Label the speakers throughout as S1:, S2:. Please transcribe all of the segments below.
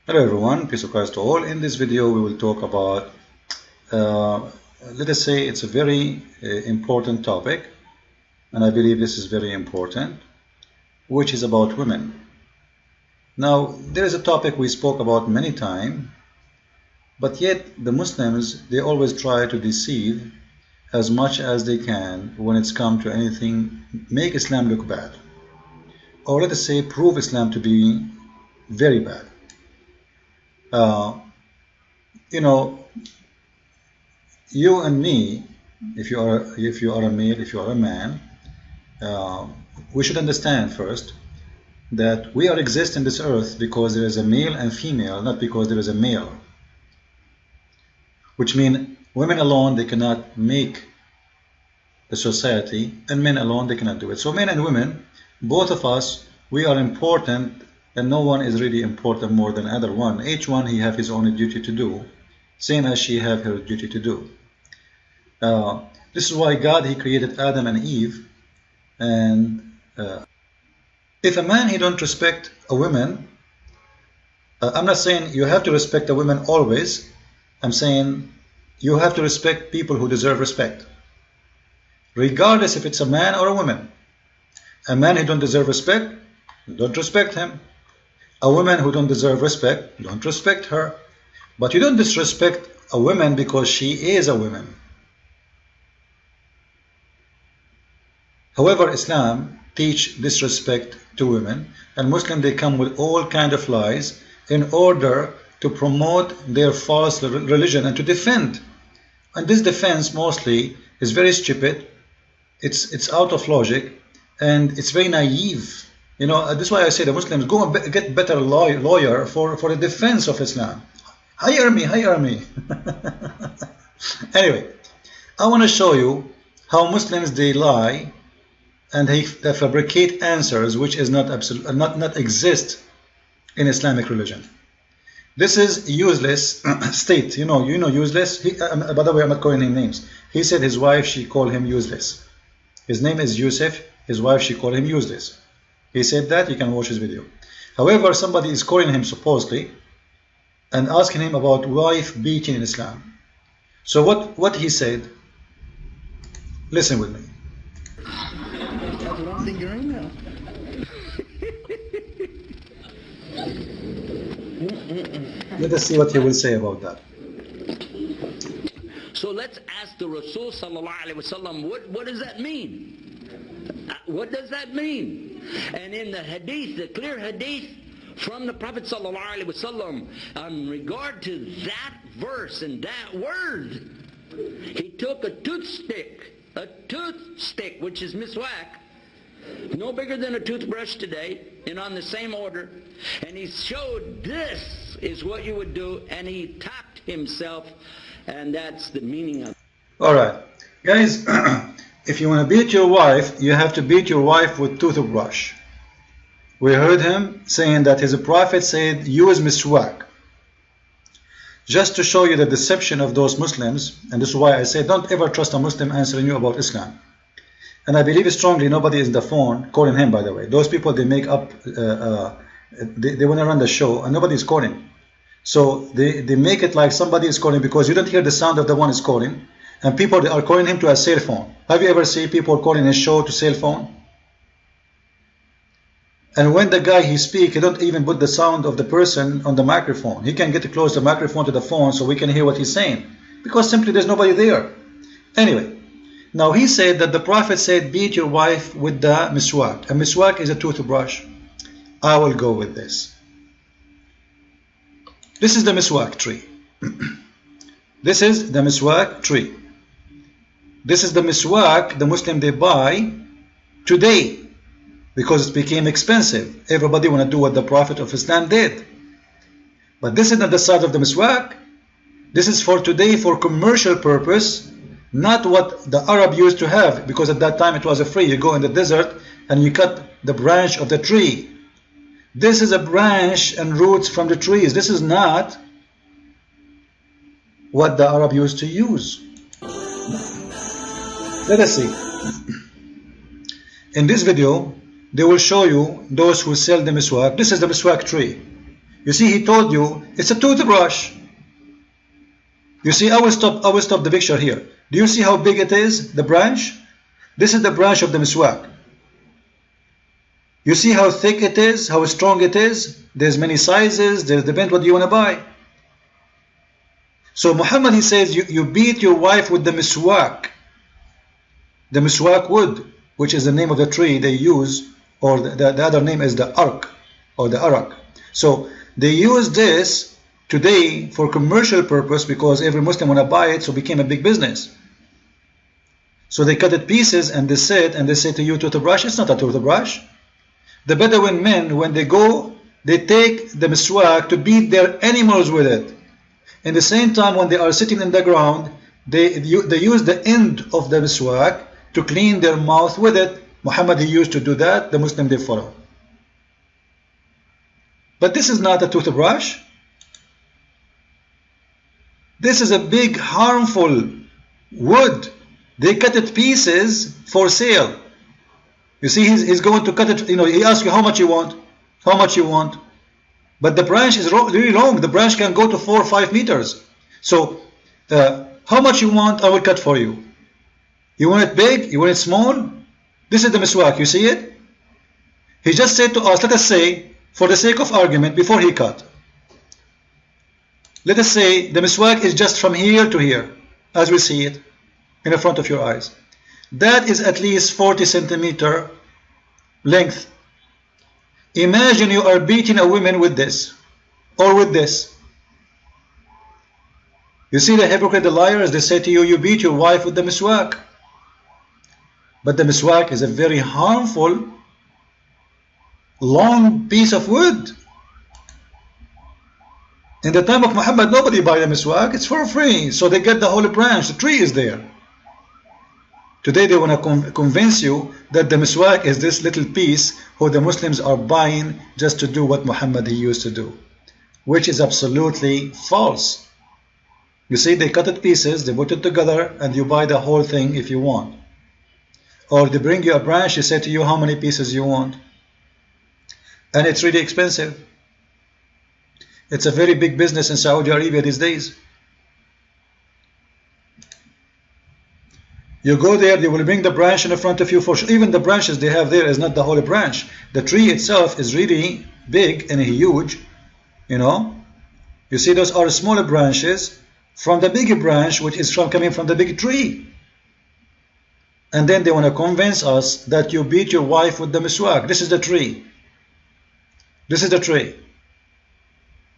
S1: Hello everyone, peace of Christ to all. In this video we will talk about, let us say it's a very important topic, and I believe this is very important, which is about women. Now there is a topic we spoke about many times, but yet the Muslims, they always try to deceive as much as they can when it's come to anything, make Islam look bad, or let us say prove Islam to be very bad. You know, you and me, if you are a male, if you are a man, we should understand first that we are exist in this earth because there is a male and female, not because there is a male. Which means women alone, they cannot make the society, and men alone, they cannot do it. So men and women, both of us, we are important, and no one is really important more than other one. Each one, he have his own duty to do, same as she have her duty to do. This is why God, he created Adam and Eve, and if a man, he don't respect a woman, I'm not saying you have to respect a woman always, I'm saying you have to respect people who deserve respect, regardless if it's a man or a woman. A man who don't deserve respect, don't respect him. A woman who don't deserve respect, don't respect her. But you don't disrespect a woman because she is a woman. However, Islam teach disrespect to women, and Muslims, they come with all kind of lies in order to promote their false religion and to defend. And this defense mostly is very stupid, it's out of logic, and it's very naive. You know, that's why I say the Muslims, go and get better lawyer for the defense of Islam. Hire me. Anyway, I want to show you how Muslims, they lie and they fabricate answers which is not exist in Islamic religion. This is useless state. You know useless. By the way, I'm not calling him names. He said his wife, she called him useless. His name is Yusuf. His wife, she called him useless. He said that. You can watch his video. However, somebody is calling him supposedly and asking him about wife beating in Islam. So what he said, listen with me. Let us see what he will say about that.
S2: So let's ask the Rasul sallallahu alaihi wasallam, what does that mean? What does that mean? And in the hadith, the clear hadith from the Prophet sallallahu alaihi wasallam, in regard to that verse and that word, he took a toothstick, which is miswak, no bigger than a toothbrush today, and on the same order, and he showed this is what you would do, and he tapped himself, and that's the meaning of it.
S1: Alright, guys, if you want to beat your wife, you have to beat your wife with toothbrush. We heard him saying that his prophet said, use miswak. Just to show you the deception of those Muslims, and this is why I say don't ever trust a Muslim answering you about Islam. And I believe strongly nobody is on the phone calling him, by the way. Those people, they make up, they want to run the show, and nobody is calling. So they make it like somebody is calling because you don't hear the sound of the one is calling, and people are calling him to a cell phone. Have you ever seen people calling his show to cell phone? And when the guy he speaks, he don't even put the sound of the person on the microphone. He can get close the microphone to the phone so we can hear what he's saying, because simply there's nobody there. Anyway, now he said that the Prophet said beat your wife with the miswak. A miswak is a toothbrush. I will go with this. This is the miswak tree. This is the miswak tree. This is the miswak the Muslim, they buy today because it became expensive. Everybody want to do what the Prophet of Islam did. But this is not the size of the miswak. This is for today, for commercial purpose, not what the Arab used to have, because at that time it was free. You go in the desert and you cut the branch of the tree. This is a branch and roots from the trees. This is not what the Arab used to use. Let us see. In this video, they will show you those who sell the miswak. This is the miswak tree. You see, he told you it's a toothbrush. You see, I will stop the picture here. Do you see how big it is, the branch? This is the branch of the miswak. You see how thick it is, how strong it is? There's many sizes, there's depends what you want to buy. So Muhammad, he says, you beat your wife with the miswak. The miswak wood, which is the name of the tree they use, or the other name is the ark, or the arak. So they use this today for commercial purpose because every Muslim want to buy it, so it became a big business. So they cut it pieces and they say to you, toothbrush. It's not a toothbrush. The Bedouin men, when they go, they take the miswak to beat their animals with it. In the same time, when they are sitting in the ground, they use the end of the miswak to clean their mouth with it. Muhammad, he used to do that. The Muslim, they follow. But this is not a toothbrush. This is a big, harmful wood. They cut it pieces for sale. You see, he's going to cut it. You know, he asks you how much you want, how much you want. But the branch is really long. The branch can go to 4 or 5 meters. So, how much you want, I will cut for you. You want it big? You want it small? This is the miswak. You see it? He just said to us, let us say, for the sake of argument, before he cut, let us say the miswak is just from here to here, as we see it in the front of your eyes. That is at least 40 centimeter length. Imagine you are beating a woman with this, or with this. You see the hypocrite, the liars, they say to you, you beat your wife with the miswak. But the miswak is a very harmful, long piece of wood. In the time of Muhammad, nobody buy the miswak. It's for free. So they get the whole branch. The tree is there. Today they want to convince you that the miswak is this little piece who the Muslims are buying just to do what Muhammad he used to do, which is absolutely false. You see, they cut it pieces, they put it together, and you buy the whole thing if you want. Or they bring you a branch, they say to you how many pieces you want. And it's really expensive. It's a very big business in Saudi Arabia these days. You go there, they will bring the branch in front of you for sure. Even the branches they have there is not the whole branch. The tree itself is really big and huge, you know. You see, those are smaller branches from the big branch, which is coming from the big tree. And then they want to convince us that you beat your wife with the miswak. This is the tree. This is the tree.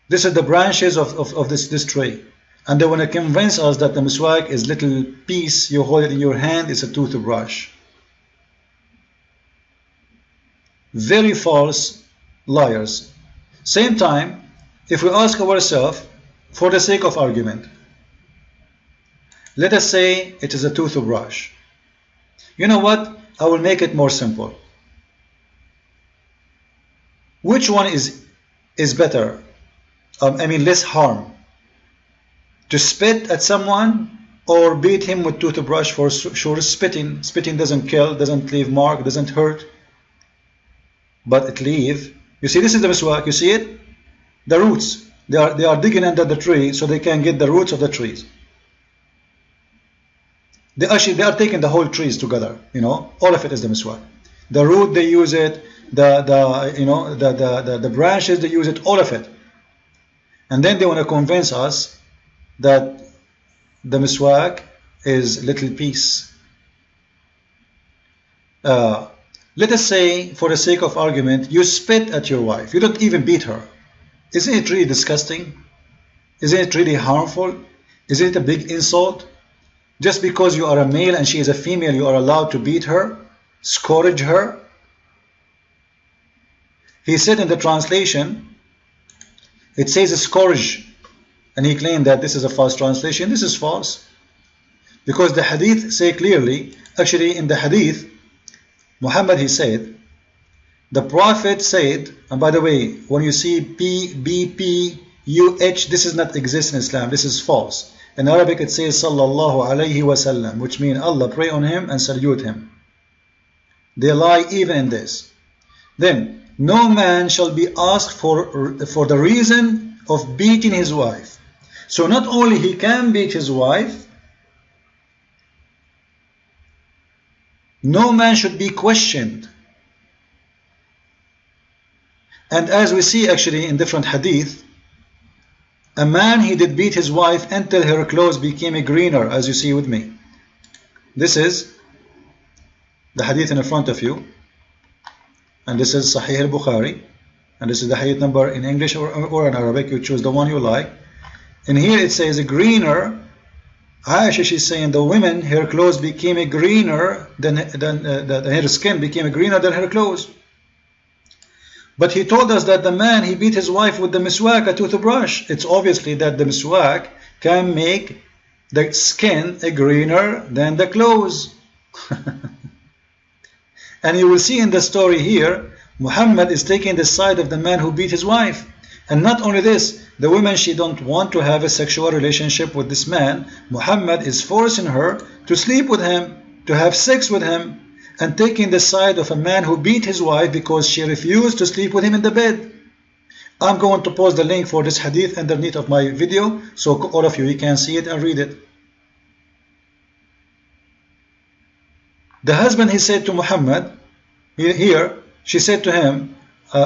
S1: This is the branches of this tree. And they want to convince us that the miswak is little piece, you hold it in your hand, it's a toothbrush. Very false liars. Same time, if we ask ourselves, for the sake of argument, let us say it is a toothbrush. You know what? I will make it more simple. Which one is better? Less harm. To spit at someone or beat him with toothbrush? For sure, spitting doesn't kill, doesn't leave mark, doesn't hurt, but it leave. You see, this is the miswak. You see it? The roots. They are digging under the tree so they can get the roots of the trees. They are taking the whole trees together. You know, all of it is the miswak. The root they use it. The branches they use it. All of it. And then they want to convince us that the miswak is little piece. Let us say, for the sake of argument, you spit at your wife. You don't even beat her. Isn't it really disgusting? Isn't it really harmful? Isn't it a big insult? Just because you are a male and she is a female, you are allowed to beat her, scourge her? He said in the translation, it says scourge. And he claimed that this is a false translation. This is false. Because the hadith say clearly, actually in the hadith, Muhammad he said, the Prophet said, and by the way, when you see PBPUH, this does not exist in Islam. This is false. In Arabic it says Sallallahu Alaihi Wasallam, which means Allah pray on him and salute him. They lie even in this. Then no man shall be asked for the reason of beating his wife. So not only he can beat his wife, no man should be questioned. And as we see actually in different hadith, a man, he did beat his wife until her clothes became greener, as you see with me. This is the hadith in front of you, and this is Sahih al-Bukhari, and this is the hadith number in English or in Arabic. You choose the one you like. And here it says greener. Aisha, she's saying the women, her clothes became greener than her skin became greener than her clothes. But he told us that the man, he beat his wife with the miswak, a toothbrush. It's obviously that the miswak can make the skin greener than the clothes. And you will see in the story here, Muhammad is taking the side of the man who beat his wife. And not only this, the woman, she don't want to have a sexual relationship with this man. Muhammad is forcing her to sleep with him, to have sex with him, and taking the side of a man who beat his wife because she refused to sleep with him in the bed. I'm going to post the link for this hadith underneath of my video, so all of you can see it and read it. The husband, he said to Muhammad, here, she said to him, by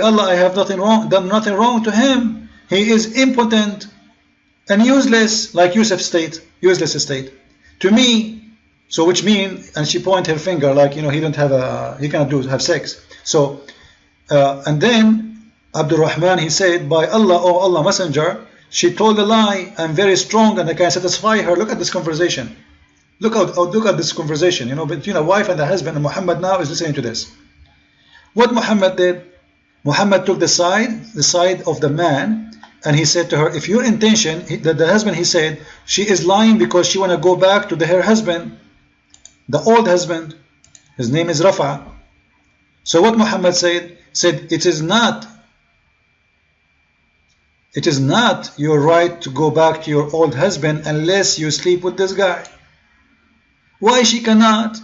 S1: Allah, I have done nothing wrong to him. He is impotent and useless, like Yusuf state, useless state. To me, so which means, and she pointed her finger like, he cannot have sex. So, and then Abdul Rahman, he said, by Allah, oh Allah Messenger, she told a lie. I'm very strong and I can satisfy her. Look at this conversation. Look at this conversation, between a wife and a husband, and Muhammad now is listening to this. What Muhammad did, Muhammad took the side of the man, and he said to her, if your intention, the husband, he said, she is lying because she want to go back to her husband, the old husband. His name is Rafa. So what Muhammad said, it is not your right to go back to your old husband unless you sleep with this guy. Why she cannot?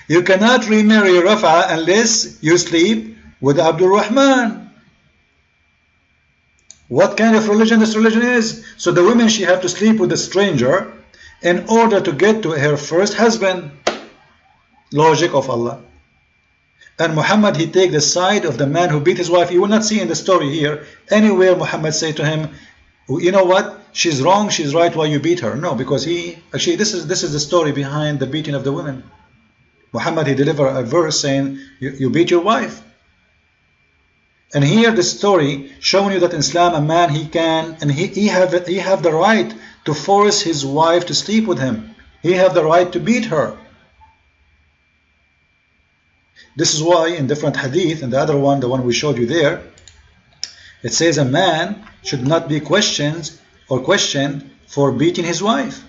S1: You cannot remarry Rafa unless you sleep with Abdul Rahman. What kind of religion this religion is? So the woman, she have to sleep with a stranger in order to get to her first husband. Logic of Allah. And Muhammad, he take the side of the man who beat his wife. You will not see in the story here anywhere Muhammad say to him, you know what, she's wrong, she's right, why you beat her? No, because this is the story behind the beating of the women. Muhammad, he delivered a verse saying, you beat your wife. And here the story showing you that in Islam a man, he can, and he have the right to force his wife to sleep with him. He have the right to beat her. This is why in different hadith, and the other one, the one we showed you there, it says a man should not be questioned for beating his wife.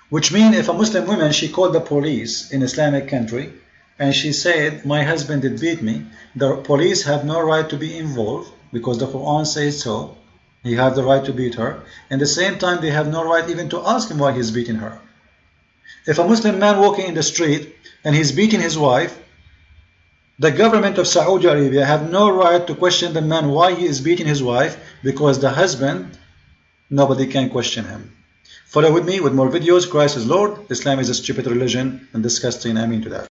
S1: Which means if a Muslim woman, she called the police in Islamic country and she said, my husband did beat me, the police have no right to be involved because the Quran says so. He has the right to beat her. At the same time, they have no right even to ask him why he's beating her. If a Muslim man walking in the street and he's beating his wife, the government of Saudi Arabia have no right to question the man why he is beating his wife, because the husband, nobody can question him. Follow with me with more videos. Christ is Lord. Islam is a stupid religion and disgusting. Ameen to that.